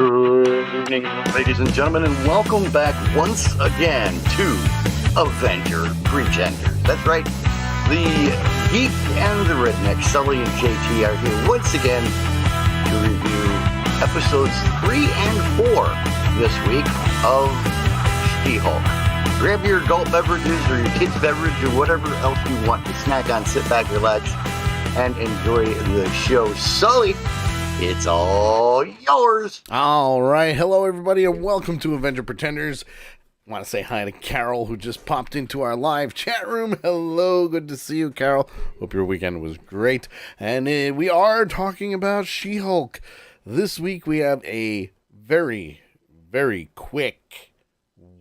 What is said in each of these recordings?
Good evening, ladies and gentlemen, and welcome back once again to Avenger Pretenders. That's right, the geek and the redneck, Sully and JT, are here once again to review episodes 3 and 4 this week of She-Hulk. Grab your adult beverages or your kid's beverage or whatever else you want to snack on, sit back, relax, and enjoy the show. Sully, it's all yours. All right. Hello, everybody, and welcome to Avenger Pretenders. I want to say hi to Carol, who just popped into our live chat room. Hello. Good to see you, Carol. Hope your weekend was great. And we are talking about She-Hulk. This week, we have a very, very quick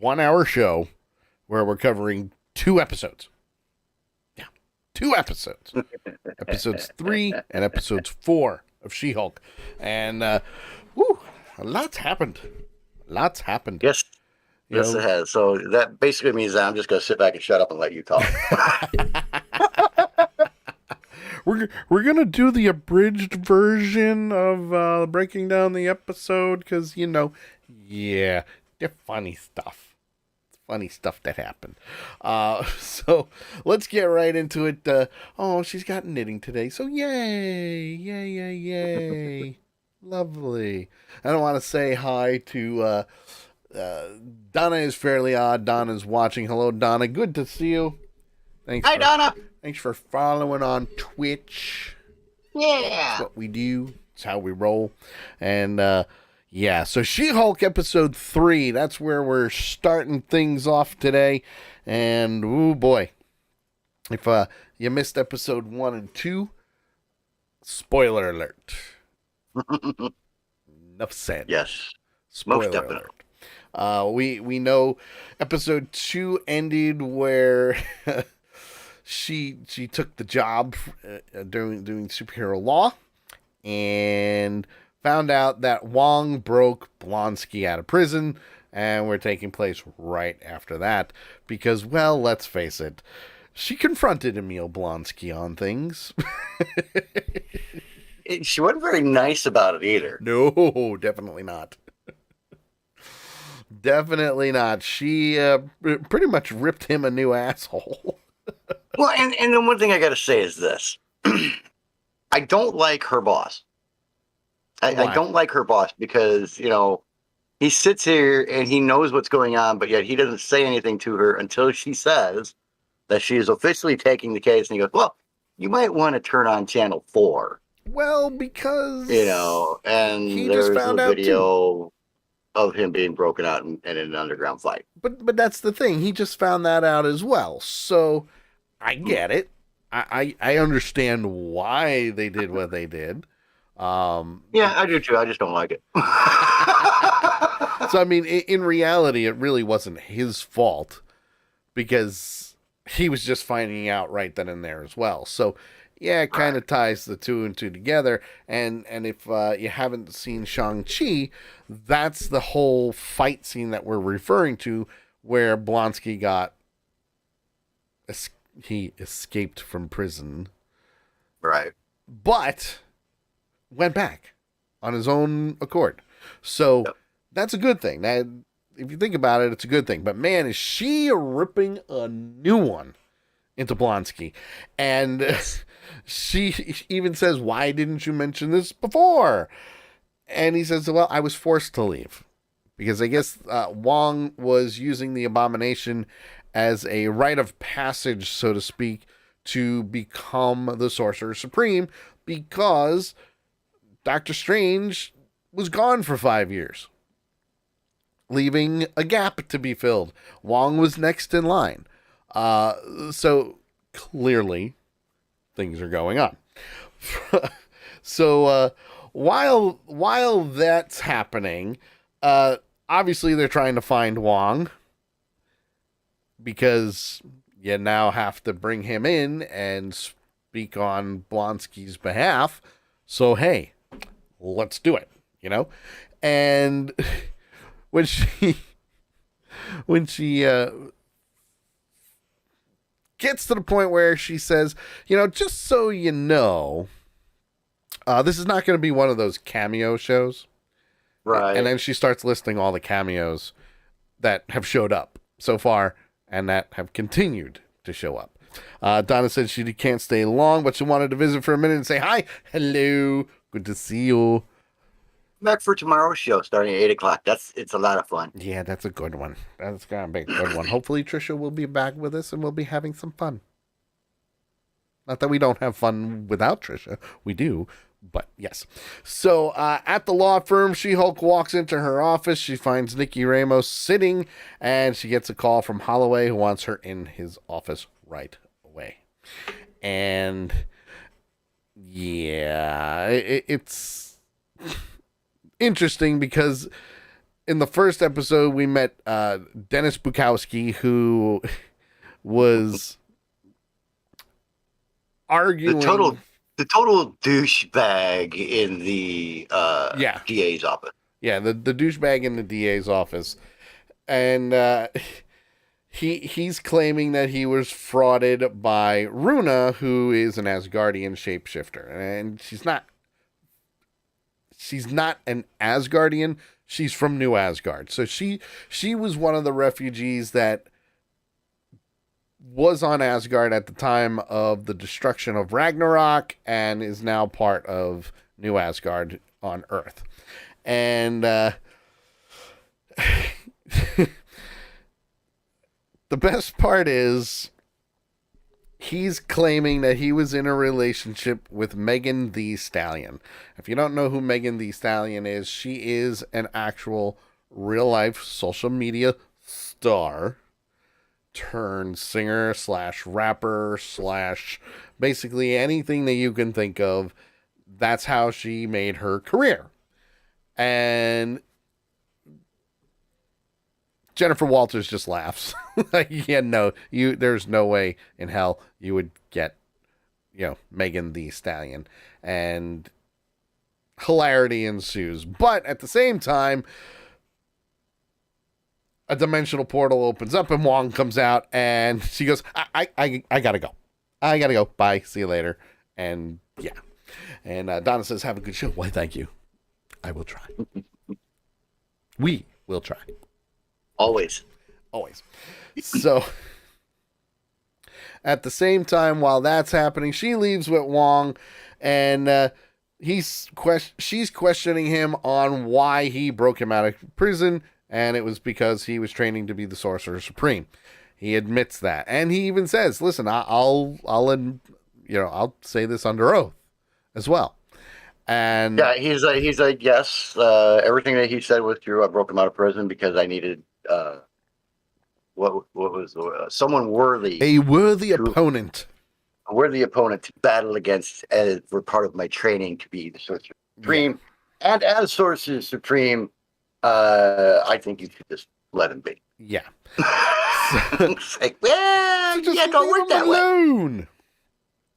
1-hour show where we're covering 2 episodes. Yeah, 2 episodes. Episodes 3 and episodes 4 of She-Hulk. And, a lot's happened. Yes. Yes, it has. So that basically means that I'm just going to sit back and shut up and let you talk. We're going to do the abridged version of breaking down the episode because, they're funny stuff. Funny stuff that happened. So let's get right into it. She's got knitting today. So yay. Lovely. I don't want to say hi to Donna is fairly odd. Donna's watching. Hello, Donna. Good to see you. Hi, Donna. Thanks for following on Twitch. Yeah. That's what we do. It's how we roll. And, so She-Hulk episode 3, that's where we're starting things off today. And, oh boy, if you missed episode 1 and 2, spoiler alert. Enough said. Yes. Spoiler Most definitely. alert. We know episode 2 ended where she took the job doing superhero law and found out that Wong broke Blonsky out of prison, and we're taking place right after that because, well, let's face it, she confronted Emil Blonsky on things. She wasn't very nice about it either. No, definitely not. Definitely not. She pretty much ripped him a new asshole. Well, and the one thing I got to say is this. I don't like her boss. I don't like her boss because, he sits here and he knows what's going on, but yet he doesn't say anything to her until she says that she is officially taking the case. And he goes, well, you might want to turn on channel 4. Well, because... and he there's just found a out video of him being broken out in an underground fight. But that's the thing. He just found that out as well. So I get it. I understand why they did what they did. Yeah, I do too. I just don't like it. So, I mean, in reality, it really wasn't his fault because he was just finding out right then and there as well. So, yeah, it kind of ties the 2 and 2 together. And if you haven't seen Shang-Chi, that's the whole fight scene that we're referring to where Blonsky he escaped from prison. Right. But went back on his own accord. So that's a good thing. That, if you think about it, it's a good thing. But man, is she ripping a new one into Blonsky. And she even says, why didn't you mention this before? And he says, well, I was forced to leave. Because I guess Wong was using the Abomination as a rite of passage, so to speak, to become the Sorcerer Supreme because Doctor Strange was gone for 5 years, leaving a gap to be filled. Wong was next in line. So clearly things are going on. So while that's happening, obviously they're trying to find Wong because you now have to bring him in and speak on Blonsky's behalf. So, hey, let's do it, And when she gets to the point where she says, just so you know, this is not going to be one of those cameo shows. And Right. then she starts listing all the cameos that have showed up so far and that have continued to show up. Donna said she can't stay long, but she wanted to visit for a minute and say hi. Hello. Good to see you. Back for tomorrow's show starting at 8 o'clock. It's a lot of fun. Yeah, that's a good one. That's going to be a good one. Hopefully, Trisha will be back with us and we'll be having some fun. Not that we don't have fun without Trisha. We do. But yes. So at the law firm, She-Hulk walks into her office. She finds Nikki Ramos sitting, and she gets a call from Holloway who wants her in his office right away. And yeah, it's interesting because in the first episode we met Dennis Bukowski, who was arguing The total douchebag in the DA's office. Yeah, the douchebag in the DA's office. And he's claiming that he was frauded by Runa, who is an Asgardian shapeshifter. And she's not an Asgardian. She's from New Asgard. So she was one of the refugees that was on Asgard at the time of the destruction of Ragnarok and is now part of New Asgard on Earth. And the best part is he's claiming that he was in a relationship with Megan Thee Stallion. If you don't know who Megan Thee Stallion is, she is an actual real-life social media star turned singer / rapper / basically anything that you can think of. That's how she made her career. And Jennifer Walters just laughs. Like, yeah, no, there's no way in hell you would get, Megan Thee Stallion. And hilarity ensues. But at the same time, a dimensional portal opens up and Wong comes out and she goes, I gotta go. I gotta go. Bye. See you later. And yeah. And Donna says, have a good show. Why, thank you. I will try. We will try. Always. So at the same time, while that's happening, she leaves with Wong and she's questioning him on why he broke him out of prison. And it was because he was training to be the Sorcerer Supreme. He admits that, and he even says, "Listen, I'll say this under oath, as well." And yeah, he's like, yes, everything that he said was true. I broke him out of prison because I needed what was someone worthy, a worthy opponent to battle against as for part of my training to be the Sorcerer Supreme, and as Sorcerer Supreme. I think you should just let him be. Yeah. It's like, well, just don't work that way.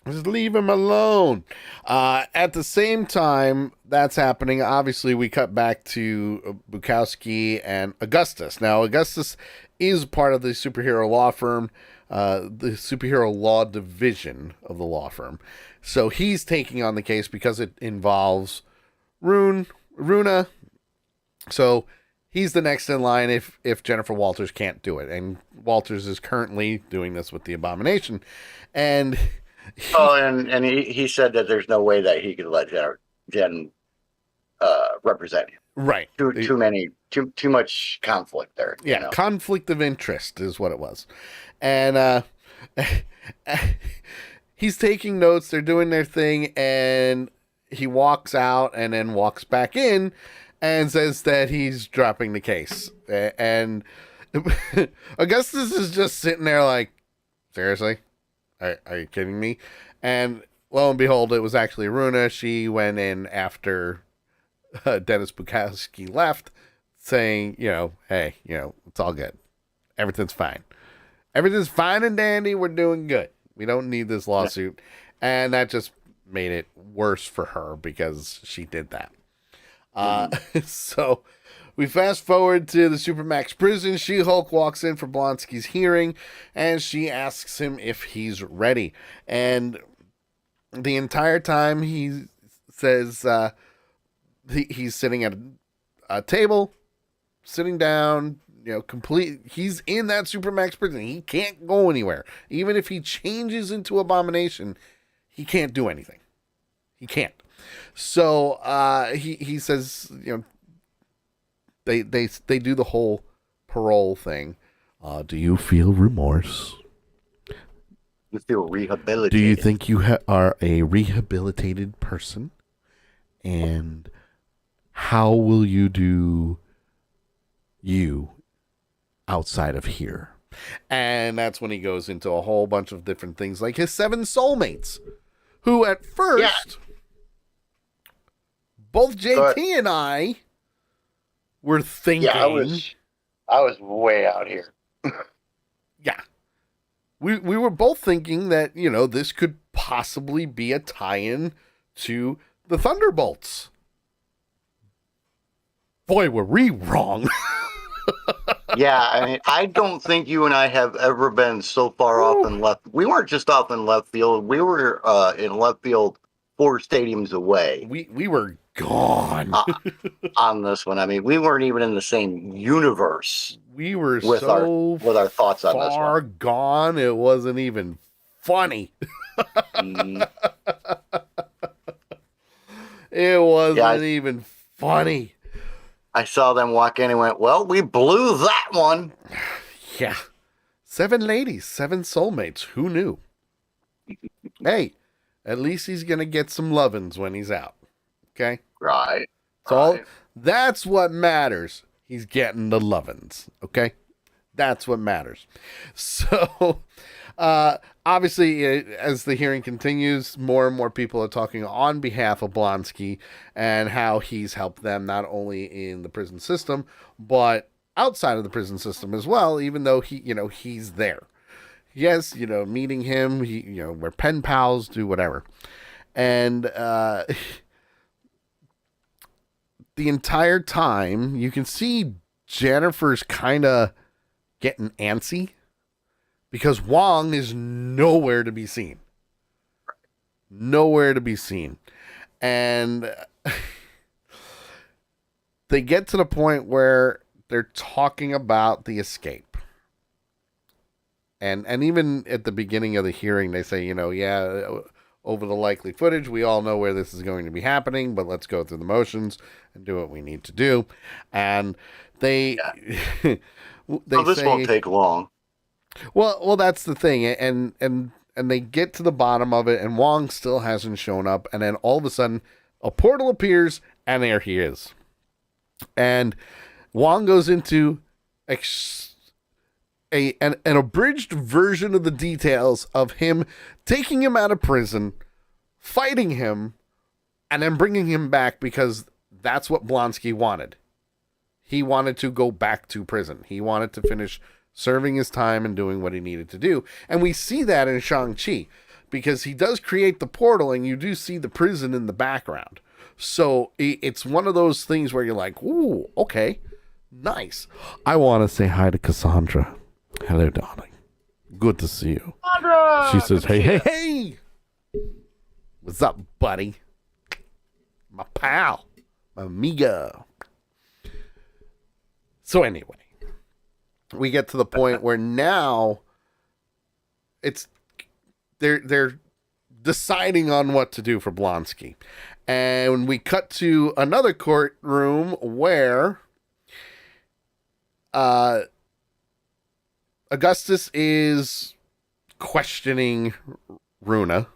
Just leave him alone. At the same time that's happening, obviously we cut back to Bukowski and Augustus. Now, Augustus is part of the superhero law firm, the superhero law division of the law firm. So he's taking on the case because it involves Runa. So he's the next in line if Jennifer Walters can't do it. And Walters is currently doing this with the Abomination. And he said that there's no way that he could let Jen represent him. Right. Too much conflict there. Yeah, conflict of interest is what it was. And he's taking notes, they're doing their thing, and he walks out and then walks back in and says that he's dropping the case. And Augustus is just sitting there like, seriously? Are you kidding me? And lo and behold, it was actually Runa. She went in after Dennis Bukowski left, saying, hey, it's all good. Everything's fine. Everything's fine and dandy. We're doing good. We don't need this lawsuit. Yeah. And that just made it worse for her because she did that. So we fast forward to the Supermax prison. She-Hulk walks in for Blonsky's hearing, and she asks him if he's ready. And the entire time he says he's sitting at a table, sitting down, complete. He's in that Supermax prison. He can't go anywhere. Even if he changes into Abomination, he can't do anything. He can't. So he says, they do the whole parole thing. Do you feel remorse? You feel rehabilitated. Do you think you are a rehabilitated person? And how will you do you outside of here? And that's when he goes into a whole bunch of different things, like his 7 soulmates, who at first, both JT and I were thinking. Yeah, I was way out here. Yeah. We were both thinking that, this could possibly be a tie-in to the Thunderbolts. Boy, were we wrong. Yeah, I mean, I don't think you and I have ever been so far off in left. We weren't just off in left field. We were in left field 4 stadiums away. We were gone on this one. I mean, we weren't even in the same universe. We were with our thoughts on this one. Far gone, it wasn't even funny. It wasn't even funny. I saw them walk in and went, well, we blew that one. Yeah. 7 ladies, 7 soulmates. Who knew? Hey, at least he's going to get some lovin's when he's out. Okay? Right. That's what matters. He's getting the lovin's. Okay? That's what matters. So, obviously, as the hearing continues, more and more people are talking on behalf of Blonsky and how he's helped them not only in the prison system, but outside of the prison system as well, even though he's there. Yes, meeting him, we're pen pals, do whatever. And the entire time, you can see Jennifer's kind of getting antsy because Wong is nowhere to be seen. Nowhere to be seen. And they get to the point where they're talking about the escape. And even at the beginning of the hearing, they say, over the likely footage, we all know where this is going to be happening, but let's go through the motions and do what we need to do. And they... this won't take long. Well, that's the thing, and they get to the bottom of it, and Wong still hasn't shown up, and then all of a sudden, a portal appears, and there he is. And Wong goes into an abridged version of the details of him taking him out of prison, fighting him, and then bringing him back because that's what Blonsky wanted. He wanted to go back to prison. He wanted to finish serving his time and doing what he needed to do. And we see that in Shang-Chi because he does create the portal and you do see the prison in the background. So it's one of those things where you're like, ooh, okay, nice. I want to say hi to Cassandra. Hello, darling. Good to see you. Cassandra! She says, hey. What's up, buddy? My pal. My amigo. So anyway, we get to the point where now they're deciding on what to do for Blonsky. And we cut to another courtroom where Augustus is questioning Runa.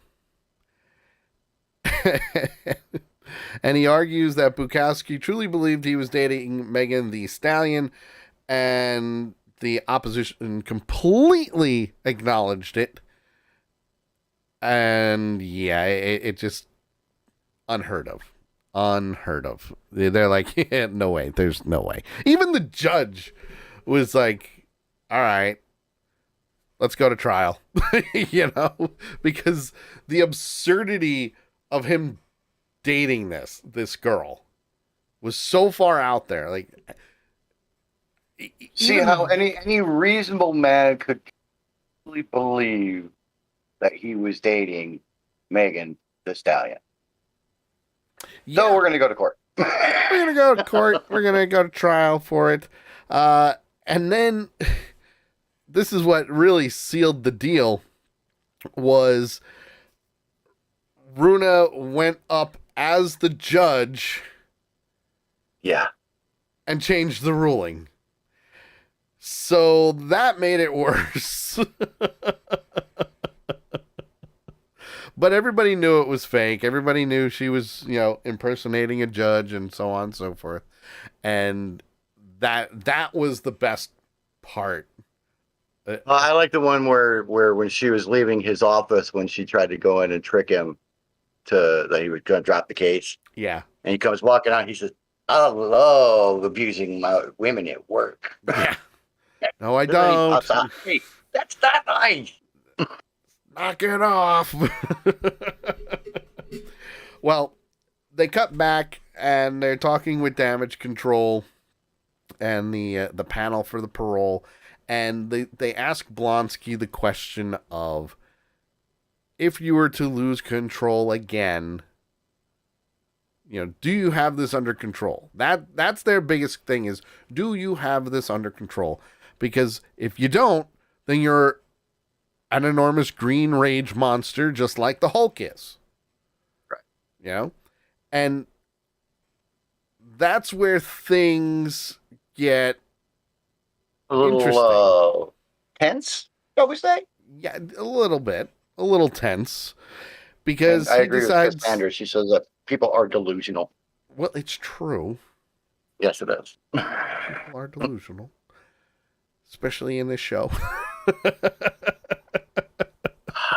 And he argues that Bukowski truly believed he was dating Megan Thee Stallion, and the opposition completely acknowledged it. And yeah, it just unheard of. Unheard of. They're like, yeah, no way. There's no way. Even the judge was like, all right, let's go to trial. Because the absurdity of him dating this girl was so far out there. Like, see how any reasonable man could really believe that he was dating Megan Thee Stallion. Yeah. So we're going to go to court. We're gonna go to court. We're gonna go to trial for it. And then this is what really sealed the deal was Runa went up as the judge Yeah. and changed the ruling. So that made it worse. But everybody knew it was fake. Everybody knew she was, impersonating a judge and so on and so forth. And that was the best part. I like the one where when she was leaving his office, when she tried to go in and trick him that he was going to drop the case. Yeah. And he comes walking out. He says, "I love abusing my women at work." Yeah. No, I don't. Hey, that's not nice. Knock it off. Well, they cut back and they're talking with damage control and the panel for the parole, and they ask Blonsky the question of, if you were to lose control again, do you have this under control? That's their biggest thing is, do you have this under control? Because if you don't, then you're an enormous green rage monster, just like the Hulk is. Right. And that's where things get a little interesting. Tense, shall we say? Yeah, a little tense, because and I agree decides, with Cassandra. She says that people are delusional. Well, it's true. Yes, it is. People are delusional, especially in this show.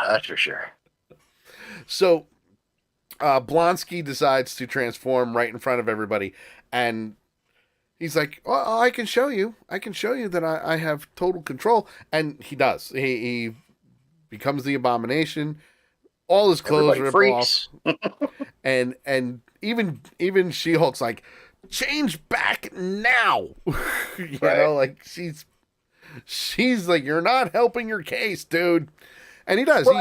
That's for sure. So, Blonsky decides to transform right in front of everybody, and he's like, "Oh, I can show you. I can show you that I have total control." And he does. He becomes the Abomination. All his clothes rip off, and even She-Hulk's like, "Change back now." Like she's like, "You're not helping your case, dude." And he does. Well,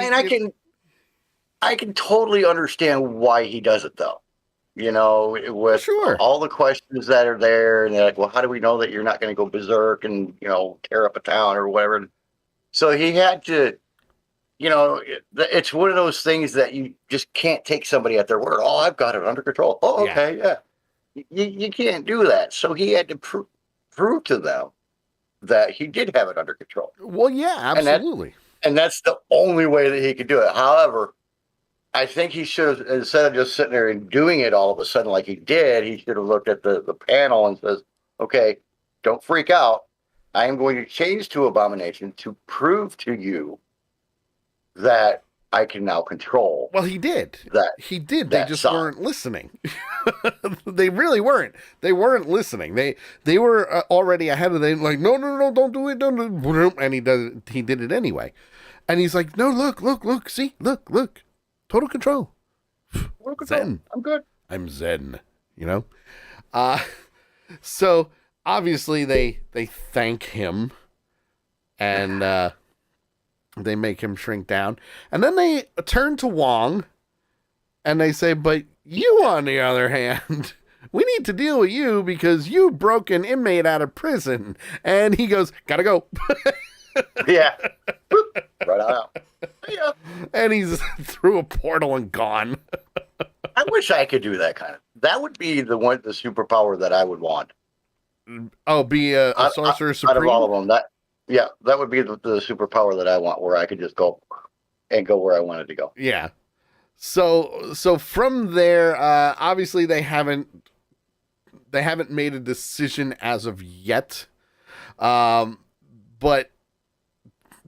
I can totally understand why he does it, though. With all the questions that are there, and they're like, "Well, how do we know that you're not going to go berserk and tear up a town or whatever?" So he had to. It's one of those things that you just can't take somebody at their word. "Oh, I've got it under control." "Oh, okay, yeah." You can't do that. So he had to prove to them that he did have it under control. Well, yeah, absolutely. And that's the only way that he could do it. However, I think he should have, instead of just sitting there and doing it all of a sudden like he did, he should have looked at the panel and says, "Okay, don't freak out. I am going to change to Abomination to prove to you that I can now control." Well, he did. He did. They just weren't listening. They really weren't. They weren't listening. They were already ahead of them. Like, no, don't do it, don't do it. And he did it anyway. And he's like, "No, look, see, look, total control. Zen. I'm good. I'm Zen." So obviously they thank him, and they make him shrink down. And then they turn to Wong and they say, "But you, on the other hand, we need to deal with you because you broke an inmate out of prison." And he goes, "Gotta go." Yeah. Right out. Yeah. And he's through a portal and gone. I wish I could do that kind of. That would be the superpower that I would want. Oh, be a sorcerer supreme? Out of all of them, that would be the superpower that I want, where I could just go where I wanted to go. Yeah. So from there, obviously they haven't made a decision as of yet, but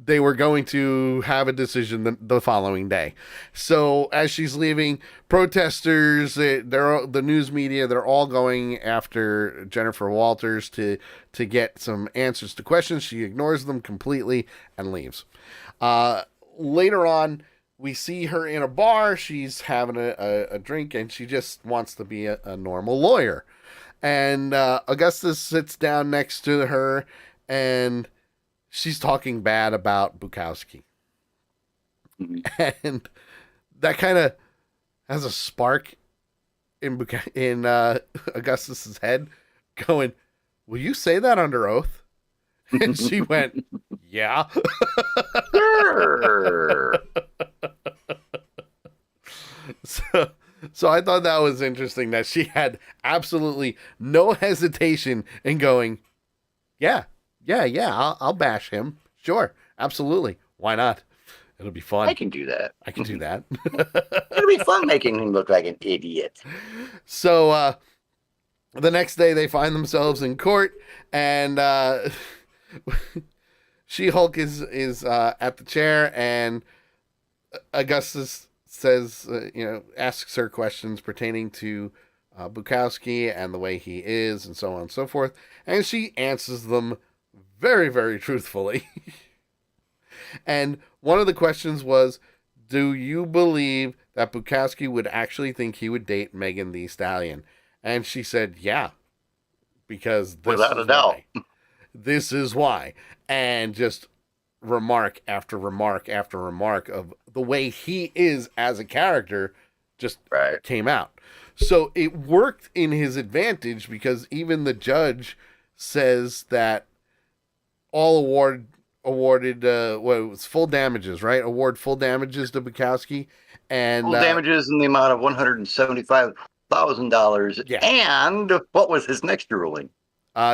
they were going to have a decision the following day. So as she's leaving, protesters, the news media, they're all going after Jennifer Walters to get some answers to questions. She ignores them completely and leaves. Later on, we see her in a bar. She's having a drink, and she just wants to be a normal lawyer. And Augustus sits down next to her, and she's talking bad about Bukowski. And that kind of has a spark in Augustus's head, going, "Will you say that under oath?" And she went, "Yeah." Sure. So, so I thought that was interesting that she had absolutely no hesitation in going, "Yeah, I'll bash him. Sure, absolutely. Why not? It'll be fun. I can do that. I can do that." It'll be fun making him look like an idiot. So the next day they find themselves in court, and She-Hulk is at the chair, and Augustus says, asks her questions pertaining to Bukowski and the way he is, and so on and so forth, and she answers them very, very truthfully. And one of the questions was, do you believe that Bukowski would actually think he would date Megan Thee Stallion? And she said, yeah, because this Without is a doubt. why. This is why. And just remark after remark after remark of the way he is as a character just came out. So it worked in his advantage, because even the judge says that all awarded it was full damages, right? Award full damages to Bukowski, and Full damages in the amount of $175,000. Yeah. And what was his next ruling?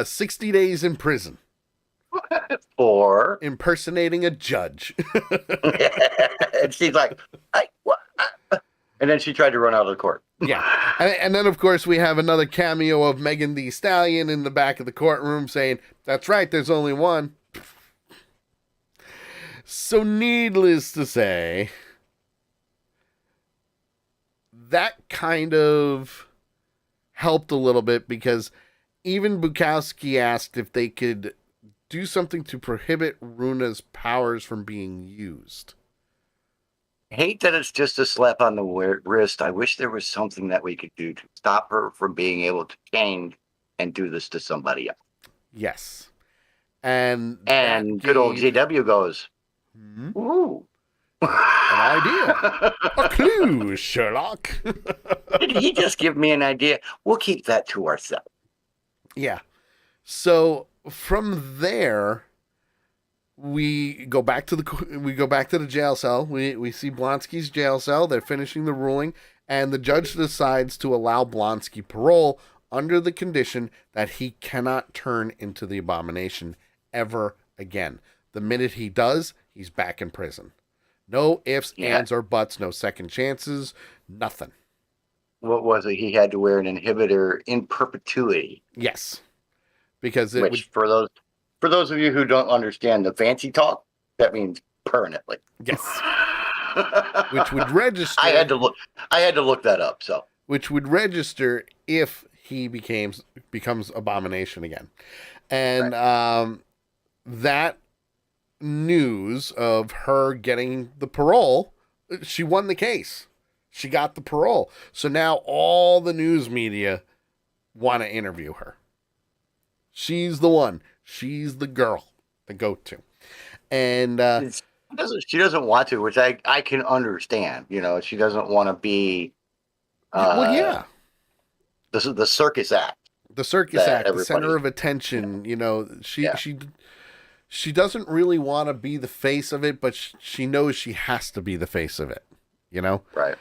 60 days in prison For impersonating a judge. and she's like, what? And then she tried to run out of the court. Yeah. And then, of course, we have another cameo of Megan Thee Stallion in the back of the courtroom saying, "That's right, there's only one." So needless to say, that kind of helped a little bit, because even Bukowski asked if they could do something to prohibit Runa's powers from being used. I hate that it's just a slap on the wrist. I wish there was something that we could do to stop her from being able to change and do this to somebody else. Yes. And good old JW goes, ooh. An idea. A clue, Sherlock. Did he just give me an idea? We'll keep that to ourselves. Yeah. So from there, we go back to the jail cell. We see Blonsky's jail cell. They're finishing the ruling, and the judge decides to allow Blonsky parole under the condition that he cannot turn into the Abomination ever again. The minute he does, he's back in prison. No ifs, ands, or buts. No second chances. Nothing. What was it? He had to wear an inhibitor in perpetuity. Yes, because for those of you who don't understand the fancy talk, that means permanently. Yes. Which would register. I had to look that up. So which would register if he becomes Abomination again, and that news of her getting the parole, she won the case. She got the parole. So now all the news media want to interview her. She's the one. She's the girl to go to. And she doesn't want to, which I can understand. She doesn't want to be well, yeah. The circus act. The circus act, the center of attention. She doesn't really want to be the face of it, but she knows she has to be the face of it, Right.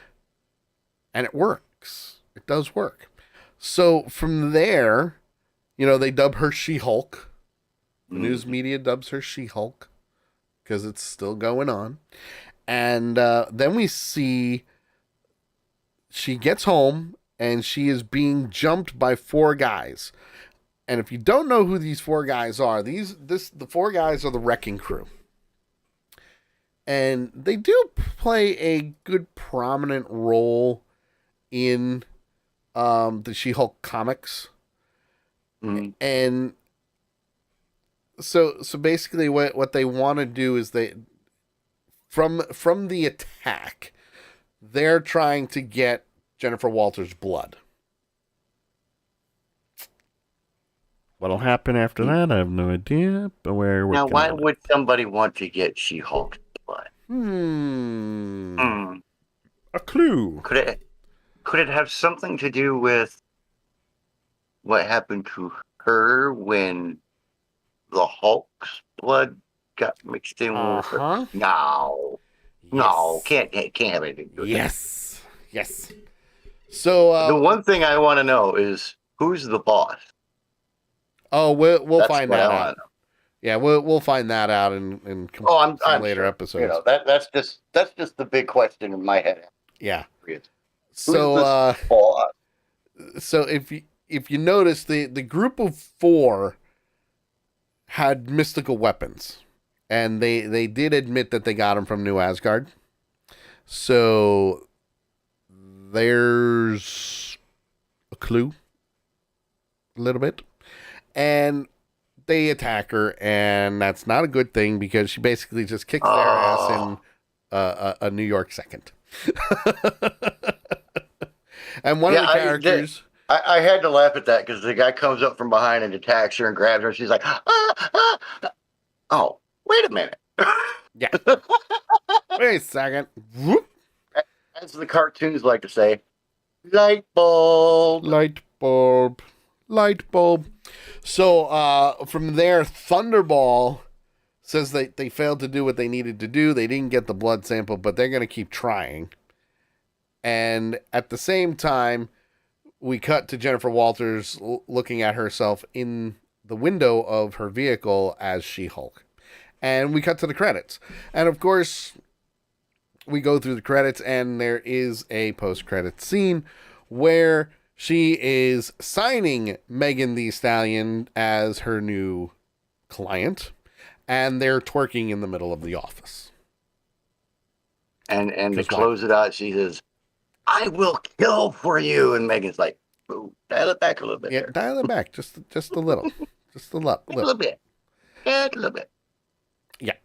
And it works. It does work. So from there, they dub her She-Hulk. The news media dubs her She-Hulk because it's still going on. And then we see she gets home and she is being jumped by 4 guys. And if you don't know who these 4 guys are, the 4 guys are the Wrecking Crew. And they do play a good prominent role in the She-Hulk comics. And so basically what they want to do is from the attack, they're trying to get Jennifer Walters' blood. What'll happen after that, I have no idea. But now, why would somebody want to get She-Hulk's blood? A clue. Could Could it have something to do with what happened to her when the Hulk's blood got mixed in with her? Uh-huh. No, no, Yes. can't have anything to do with that. Yes. Yes. So The one thing I want to know is who's the boss. we'll That's find what that I want out. to know. Yeah, we'll find that out in Oh, some I'm later sure. episodes. That's just the big question in my head. Yeah. Who's So this boss? so if you notice, the group of four had mystical weapons, and they did admit that they got them from New Asgard. So there's a clue, a little bit, and they attack her, and that's not a good thing because she basically just kicks their ass in a New York second. And one of the characters. I had to laugh at that because the guy comes up from behind and attacks her and grabs her. And she's like, oh, wait a minute. Yeah. Wait a second. Whoop. As the cartoons like to say, light bulb. Light bulb. Light bulb. So from there, Thunderball says they failed to do what they needed to do. They didn't get the blood sample, but they're going to keep trying. And at the same time, we cut to Jennifer Walters looking at herself in the window of her vehicle as She-Hulk. And we cut to the credits. And of course, we go through the credits, and there is a post-credit scene where she is signing Megan Thee Stallion as her new client, and they're twerking in the middle of the office. And to close it out, she says, I will kill for you. And Megan's like, ooh, dial it back a little bit. Yeah, there. dial it back just a little. Just a little. A little bit. Yeah, a little bit. Yeah.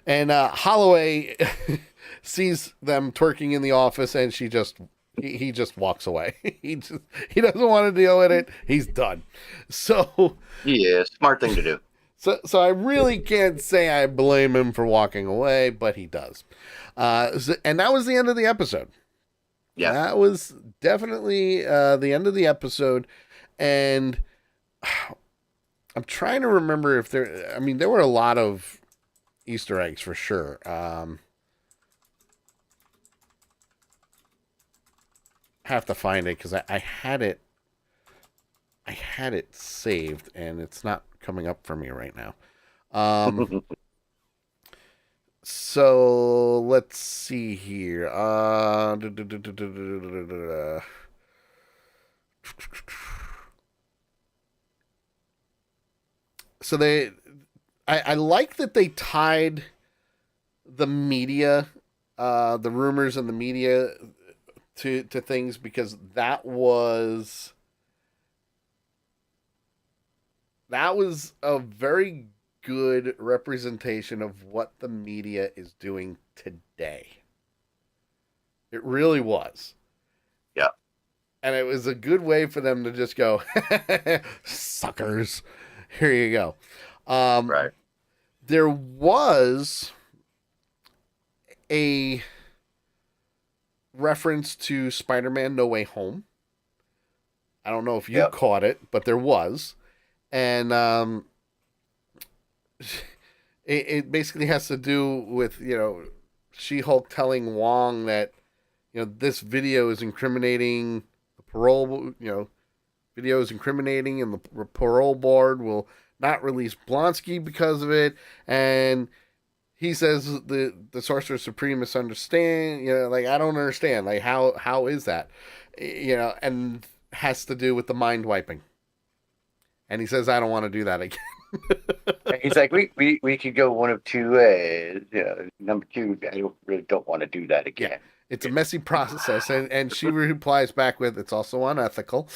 And Holloway sees them twerking in the office, and he just walks away. he doesn't want to deal with it. He's done. So yeah, smart thing to do. So I really can't say I blame him for walking away, but he does. And that was the end of the episode. Yeah, that was definitely the end of the episode, and I'm trying to remember if there. I mean, there were a lot of Easter eggs for sure. Have to find it because I had it. I had it saved, and it's not coming up for me right now. So let's see here. So I like that they tied the media, the rumors and the media to things, because that was a very good representation of what the media is doing today. It really was. Yeah. And it was a good way for them to just go, suckers, here you go. Right. There was a reference to Spider-Man No Way Home. I don't know if you caught it, but there was. And it basically has to do with, She-Hulk telling Wong that, this video is incriminating the parole, video is incriminating, and the parole board will not release Blonsky because of it. And he says the Sorcerer Supreme misunderstand, I don't understand. Like, how is that? And has to do with the mind wiping. And he says, I don't want to do that again. He's like, we could go one of two ways. Number two, I really don't want to do that again. Yeah. It's a messy process, and she replies back with, it's also unethical.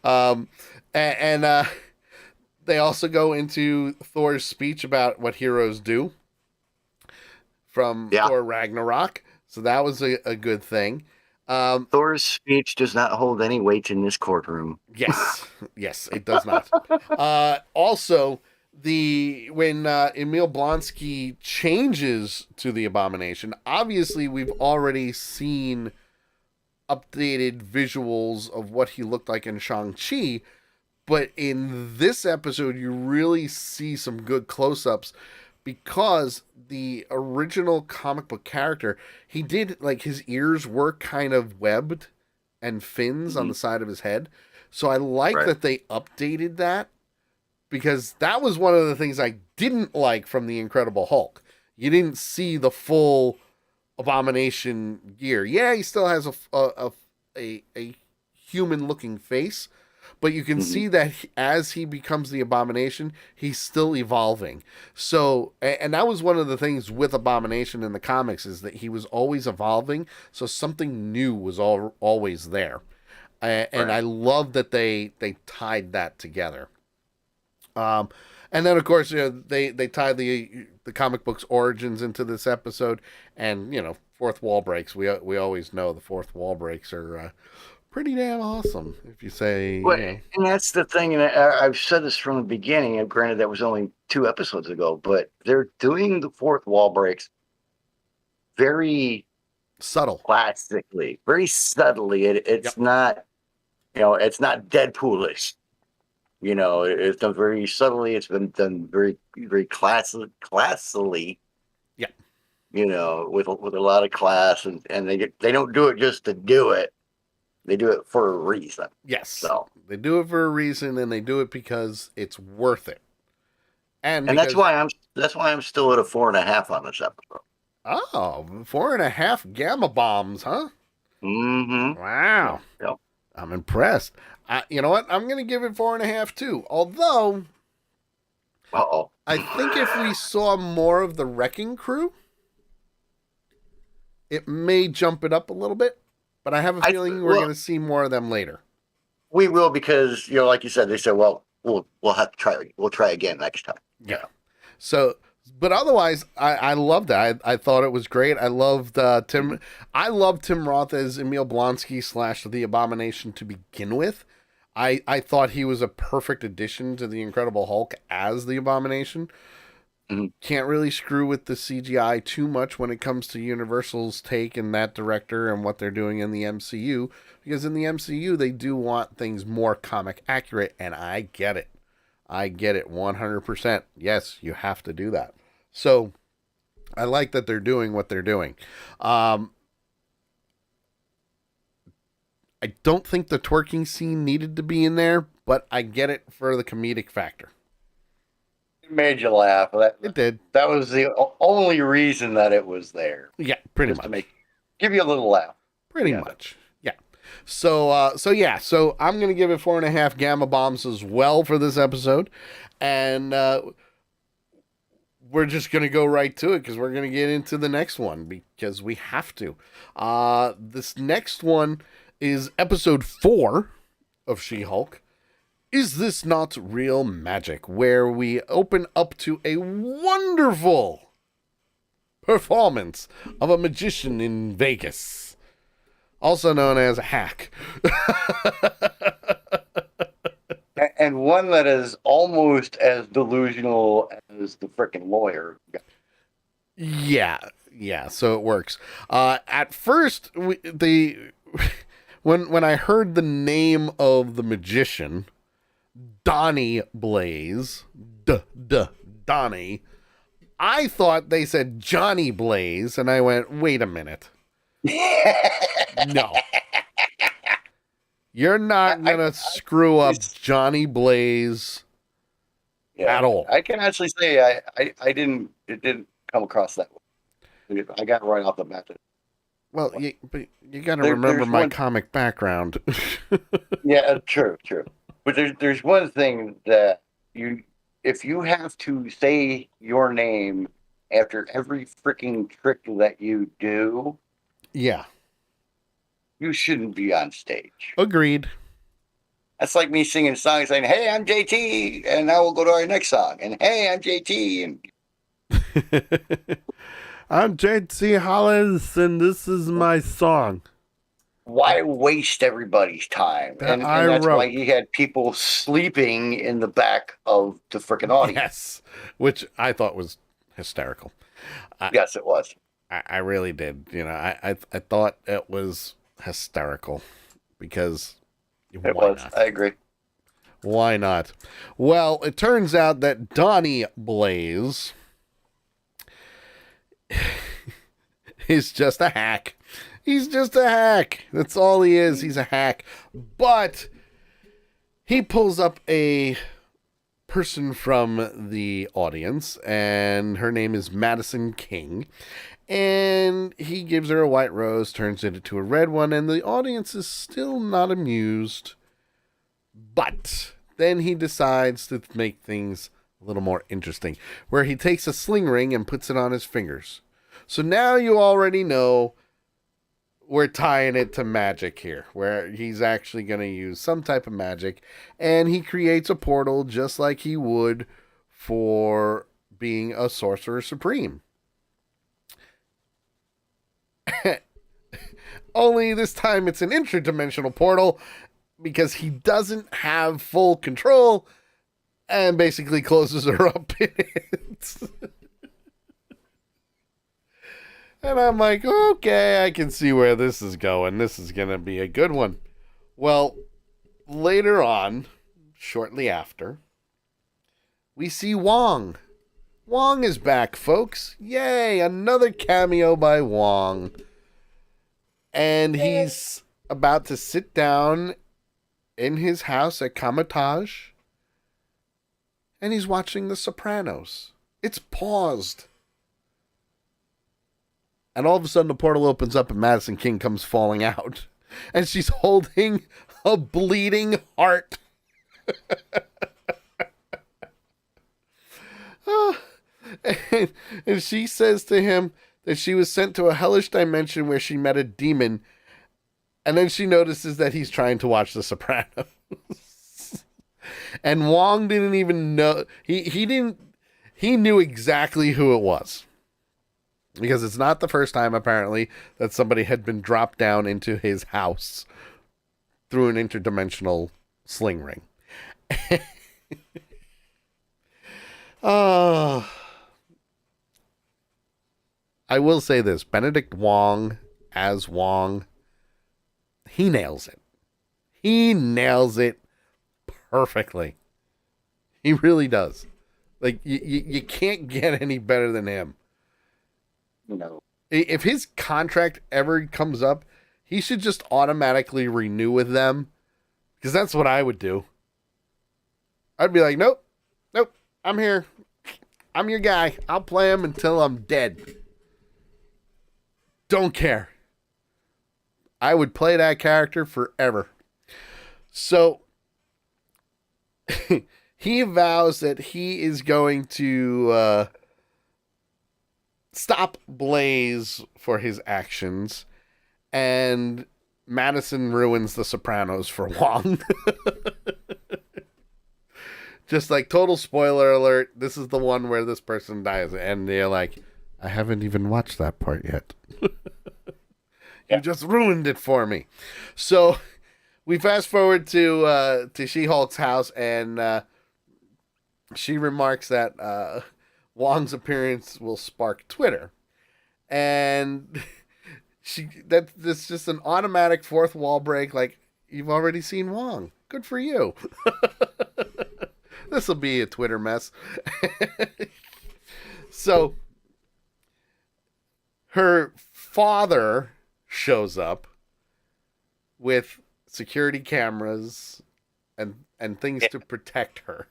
And they also go into Thor's speech about what heroes do from Thor Ragnarok. So that was a good thing. Thor's speech does not hold any weight in this courtroom. Yes, it does not. Also, when Emil Blonsky changes to the Abomination, obviously we've already seen updated visuals of what he looked like in Shang-Chi, but in this episode you really see some good close-ups because the original comic book character, he did, like, his ears were kind of webbed and fins on the side of his head. So I like that they updated that, because that was one of the things I didn't like from the Incredible Hulk. You didn't see the full Abomination gear. Yeah, he still has a human looking face, but you can see that as he becomes the Abomination, he's still evolving. So, and that was one of the things with Abomination in the comics, is that he was always evolving, so something new was always there. And I love that they tied that together. And then of course, they tie the comic book's origins into this episode, and fourth wall breaks. We always know the fourth wall breaks are pretty damn awesome, if you say. Well, and that's the thing, and I've said this from the beginning, and granted that was only 2 episodes ago, but they're doing the fourth wall breaks very subtle, classically, very subtly. It's not, it's not Deadpoolish. It's done very subtly. It's been done very, very classily. Yeah. With a lot of class, and they don't do it just to do it. They do it for a reason. Yes. So they do it for a reason, and they do it because it's worth it. And that's why I'm still at a 4.5 on this episode. Oh, 4.5 gamma bombs, huh? Mm-hmm. Wow. Yep. I'm impressed. You know what? I'm going to give it 4.5 too. Although, I think if we saw more of the Wrecking Crew, it may jump it up a little bit. But I have a feeling we're going to see more of them later. We will, because like you said, they said, well, we'll have to try. We'll try again next time. Yeah. So, but otherwise, I loved it. I thought it was great. I loved Tim. I loved Tim Roth as Emil Blonsky / the Abomination to begin with. I thought he was a perfect addition to the Incredible Hulk as the Abomination. Can't really screw with the CGI too much when it comes to Universal's take in that director and what they're doing in the MCU, because in the MCU they do want things more comic accurate, and I get it. I get it 100%. Yes, you have to do that. So I like that they're doing what they're doing. I don't think the twerking scene needed to be in there, but I get it for the comedic factor. It made you laugh. It did. That was the only reason that it was there. Yeah, pretty much. To give you a little laugh. Pretty much. Yeah. So I'm going to give it 4.5 gamma bombs as well for this episode. And we're just going to go right to it, because we're going to get into the next one, because we have to. This next one is episode 4 of She-Hulk. Is This Not Real Magic? Where we open up to a wonderful performance of a magician in Vegas, also known as a hack. And one that is almost as delusional as the frickin' lawyer. Yeah, so it works. At first, when I heard the name of the magician, Donnie Blaze, Donnie, I thought they said Johnny Blaze, and I went, wait a minute. No. You're not going to screw up Johnny Blaze at all. I can actually say it didn't come across that way. I got right off the bat. Well, but you got to remember my comic background. Yeah, true. But there's one thing that if you have to say your name after every freaking trick that you do, yeah, you shouldn't be on stage. Agreed. That's like me singing a song saying, "Hey, I'm JT," and now we'll go to our next song. And "Hey, I'm JT," and I'm JT Hollis, and this is my song. why waste everybody's time? That I And that's why wrote. he had people sleeping in the back of the freaking audience. Yes, which I thought was hysterical. I, Yes, it was. I really did. I thought it was hysterical because It why was. not? I agree. Why not? Well, it turns out that Donnie Blaze is just a hack. He's just a hack. That's all he is. He's a hack. But he pulls up a person from the audience, and her name is Madison King. And he gives her a white rose, turns it into a red one, and the audience is still not amused. But then he decides to make things a little more interesting, where he takes a sling ring and puts it on his fingers. So now you already know we're tying it to magic here, where he's actually going to use some type of magic, and he creates a portal just like he would for being a sorcerer supreme. Only this time it's an interdimensional portal because he doesn't have full control and basically closes her up in it. And I'm like, okay, I can see where this is going. This is going to be a good one. Well, later on, shortly after, we see Wong. Wong is back, folks. Yay, another cameo by Wong. And he's about to sit down in his house at Kamatage. And he's watching The Sopranos. It's paused. And all of a sudden the portal opens up and Madison King comes falling out. And she's holding a bleeding heart. and she says to him that she was sent to a hellish dimension where she met a demon. And then she notices that he's trying to watch The Sopranos. And Wong didn't even know. He knew exactly who it was. Because it's not the first time, apparently, that somebody had been dropped down into his house through an interdimensional sling ring. I will say this. Benedict Wong as Wong, he nails it. He nails it perfectly. He really does. Like, you can't get any better than him. No. If his contract ever comes up, he should just automatically renew with them. Because that's what I would do. I'd be like, nope, I'm here. I'm your guy. I'll play him until I'm dead. Don't care. I would play that character forever. So, he vows that he is going to stop Blaze for his actions, and Madison ruins The Sopranos for Wong. Just like total spoiler alert, this is the one where this person dies, and they're like, I haven't even watched that part yet. You just ruined it for me. So we fast forward to She-Hulk's house, and she remarks that Wong's appearance will spark Twitter. And that's just an automatic fourth wall break, like, you've already seen Wong. Good for you. This will be a Twitter mess. So her father shows up with security cameras and things to protect her.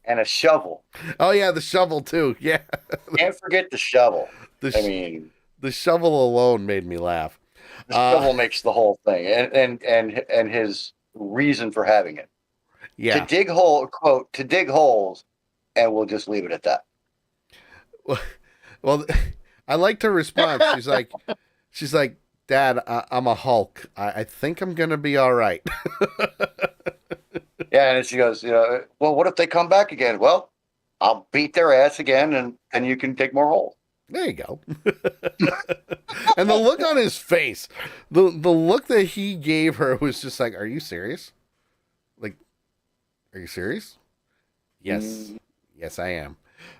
And a shovel. Oh yeah, the shovel too. Yeah. Can't forget the shovel. The shovel alone made me laugh. The shovel makes the whole thing, and his reason for having it. Yeah. To dig holes, and we'll just leave it at that. Well, I liked her response. She's like, Dad, I'm a Hulk. I think I'm gonna be all right. Yeah, and she goes, well, what if they come back again? Well, I'll beat their ass again, and you can dig more holes. There you go. And the look on his face, the look that he gave her was just like, are you serious? Like, are you serious? Yes. Yes, I am.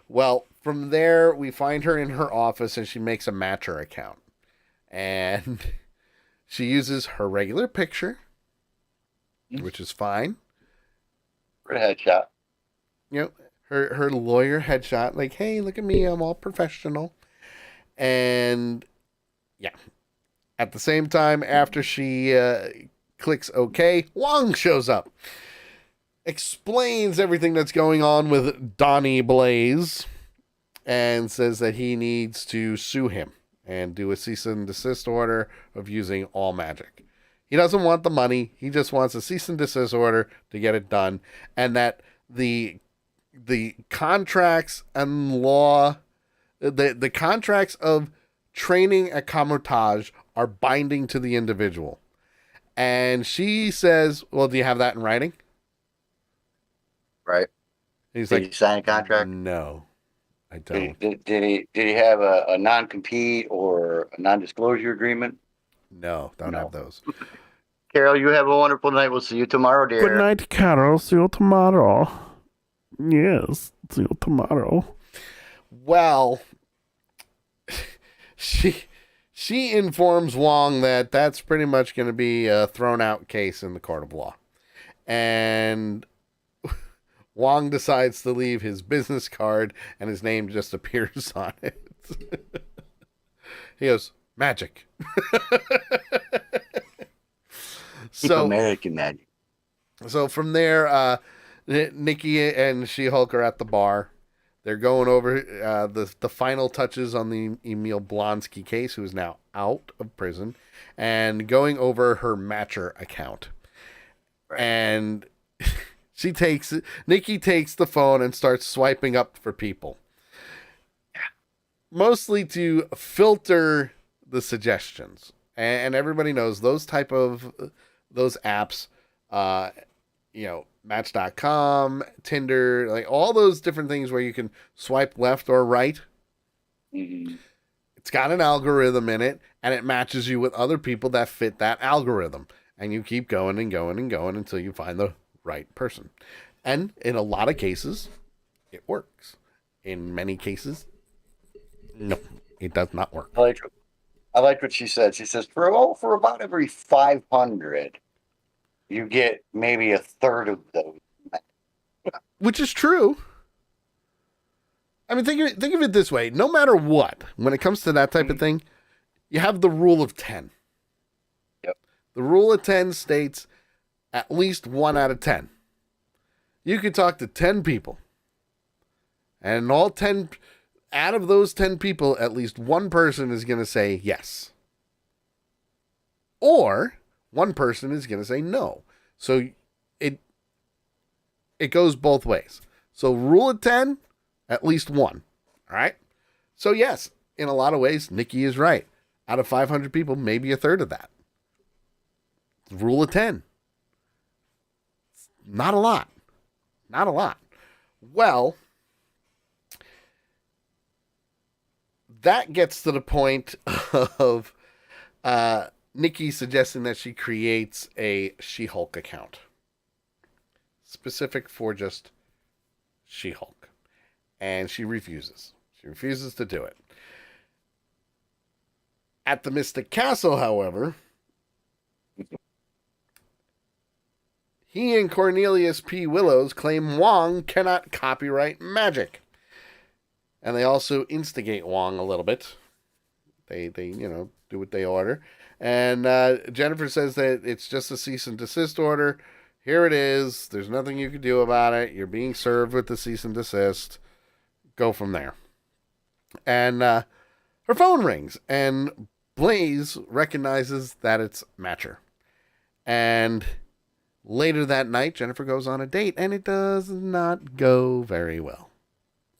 Well, from there, we find her in her office and she makes a Matcher account. And she uses her regular picture, which is fine. For a headshot. You know, her lawyer headshot, like, hey, look at me, I'm all professional. And yeah, at the same time, after she clicks OK, Wong shows up, explains everything that's going on with Donnie Blaze, and says that he needs to sue him and do a cease and desist order of using all magic. He doesn't want the money. He just wants a cease and desist order to get it done, and that the contracts and law, the contracts of training at Camotage are binding to the individual. And she says, well, do you have that in writing? Right. And he's Did like, he sign a contract? no, I don't. Did he have a non-compete or a non-disclosure agreement? No, don't have those. Carol, you have a wonderful night. We'll see you tomorrow, dear. Good night, Carol. See you tomorrow. Yes, see you tomorrow. Well, she informs Wong that that's pretty much going to be a thrown out case in the court of law. And Wong decides to leave his business card and his name just appears on it. He goes, magic. Keep American magic. So from there, Nikki and She-Hulk are at the bar. They're going over the final touches on the Emil Blonsky case, who is now out of prison, and going over her Matcher account. Right. And Nikki takes the phone and starts swiping up for people. Mostly to filter the suggestions. And everybody knows those apps, Match.com, Tinder, like all those different things where you can swipe left or right. Mm-hmm. It's got an algorithm in it, and it matches you with other people that fit that algorithm. And you keep going and going and going until you find the right person. And in a lot of cases, it works. In many cases, no, it does not work. I like what she said. She says, for about every 500, you get maybe a third of those. Which is true. I mean, think of it this way. No matter what, when it comes to that type of thing, you have the rule of 10. Yep. The rule of 10 states at least 1 out of 10. You could talk to 10 people. And all 10, out of those 10 people, at least one person is going to say yes. Or one person is going to say no. So it goes both ways. So rule of 10, at least 1. All right? So yes, in a lot of ways, Nikki is right. Out of 500 people, maybe a third of that. Rule of 10. Not a lot. Not a lot. Well, that gets to the point of Nikki suggesting that she creates a She-Hulk account. Specific for just She-Hulk. And she refuses. She refuses to do it. At the Mystic Castle, however, he and Cornelius P. Willows claim Wong cannot copyright magic. And they also instigate Wong a little bit. They do what they order. And Jennifer says that it's just a cease and desist order. Here it is. There's nothing you can do about it. You're being served with the cease and desist. Go from there. And her phone rings. And Blaze recognizes that it's Matcher. And later that night, Jennifer goes on a date. And it does not go very well.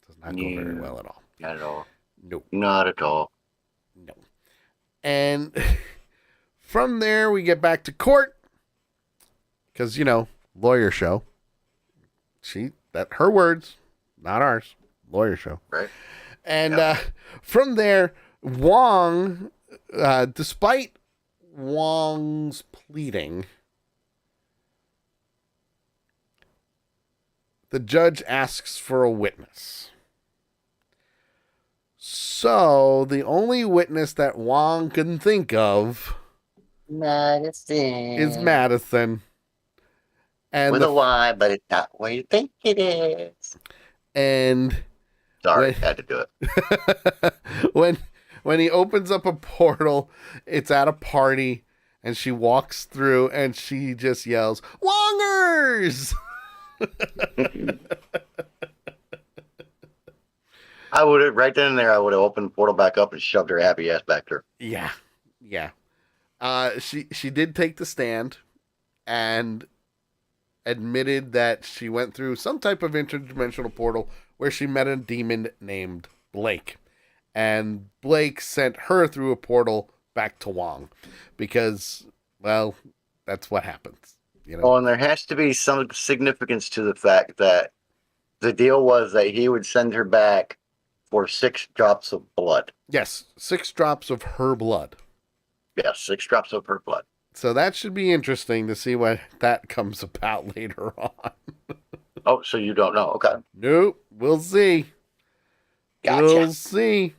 It does not go very well at all. Not at all. Nope. Not at all. No. And from there, we get back to court. Because, lawyer show. Her words, not ours. Lawyer show. Right. And Yep. from there, Wong, despite Wong's pleading, the judge asks for a witness. So the only witness that Wong can think of is Madison. Madison. And With a Y, but it's not what you think it is. and Sorry, when had to do it. when he opens up a portal, it's at a party, and she walks through and she just yells, "Wongers!" I would have right then and there. I would have opened the portal back up and shoved her happy ass back there. Yeah, yeah. She did take the stand and admitted that she went through some type of interdimensional portal where she met a demon named Blake. And Blake sent her through a portal back to Wong because, well, that's what happens. You know? Oh, and there has to be some significance to the fact that the deal was that he would send her back for 6 drops of blood. Yes, 6 drops of her blood. Yes, 6 drops of her blood. So that should be interesting to see what that comes about later on. Oh, so you don't know? Okay. Nope, we'll see. Gotcha. We'll see.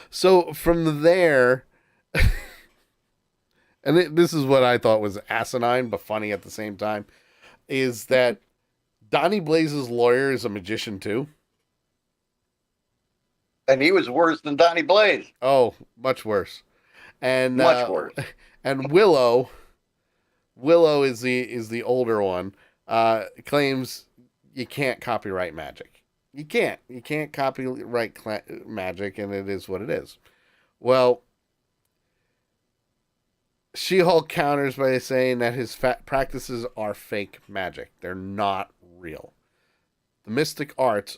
So from there, and this is what I thought was asinine but funny at the same time, is that Donnie Blaze's lawyer is a magician too. And he was worse than Donnie Blaze. Oh, much worse. And Much worse. And Willow is the older one. Claims you can't copyright magic. You can't copyright magic, and it is what it is. Well, She-Hulk counters by saying that his practices are fake magic. They're not real. The mystic arts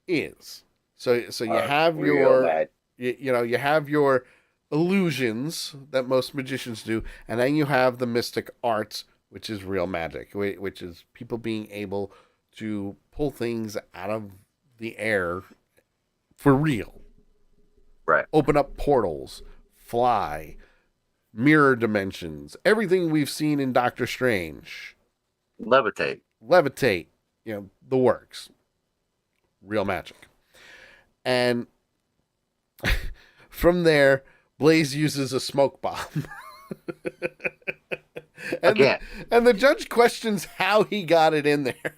is. So you have your you have your illusions that most magicians do, and then you have the mystic arts, which is real magic, which is people being able to pull things out of the air for real. Right. Open up portals, fly, mirror dimensions, everything we've seen in Doctor Strange. Levitate, the works. Real magic. And from there, Blaze uses a smoke bomb. again. And the judge questions how he got it in there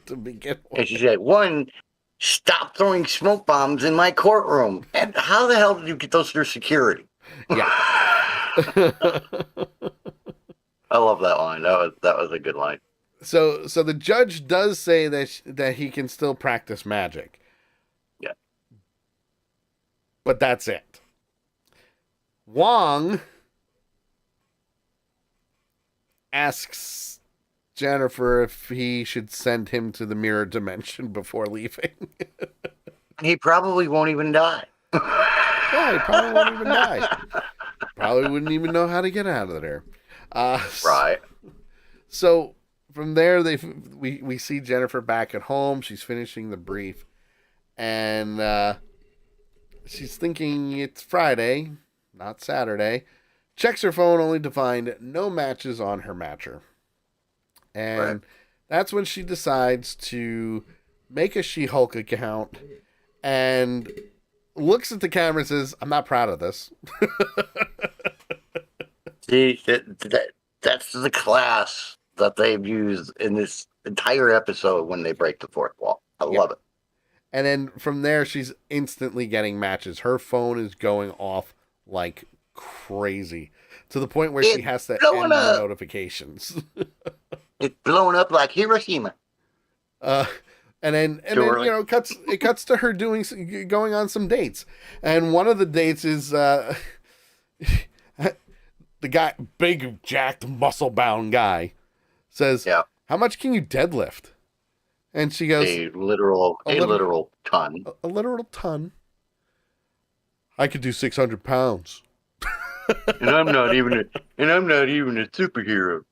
to begin with. And she said, "One, stop throwing smoke bombs in my courtroom." And how the hell did you get those through security? Yeah. I love that line. That was a good line. So the judge does say that he can still practice magic. Yeah. But that's it. Wong asks Jennifer if he should send him to the mirror dimension before leaving. He probably won't even die. Yeah, he probably won't even die. Probably wouldn't even know how to get out of there. Right. So from there, we see Jennifer back at home. She's finishing the brief, and she's thinking it's Friday, not Saturday. Checks her phone only to find no matches on her matcher. And that's when she decides to make a She-Hulk account and looks at the camera and says, "I'm not proud of this." See, that's the class that they've used in this entire episode when they break the fourth wall. I love it. And then from there, she's instantly getting matches. Her phone is going off like crazy to the point where she has to end the notifications. It's blowing up like Hiroshima. And then it cuts to her going on some dates, and one of the dates is the guy, big jacked muscle bound guy, says, Yeah. "How much can you deadlift?" And she goes, A literal ton. A literal ton. "I could do 600 pounds." And I'm not even a superhero.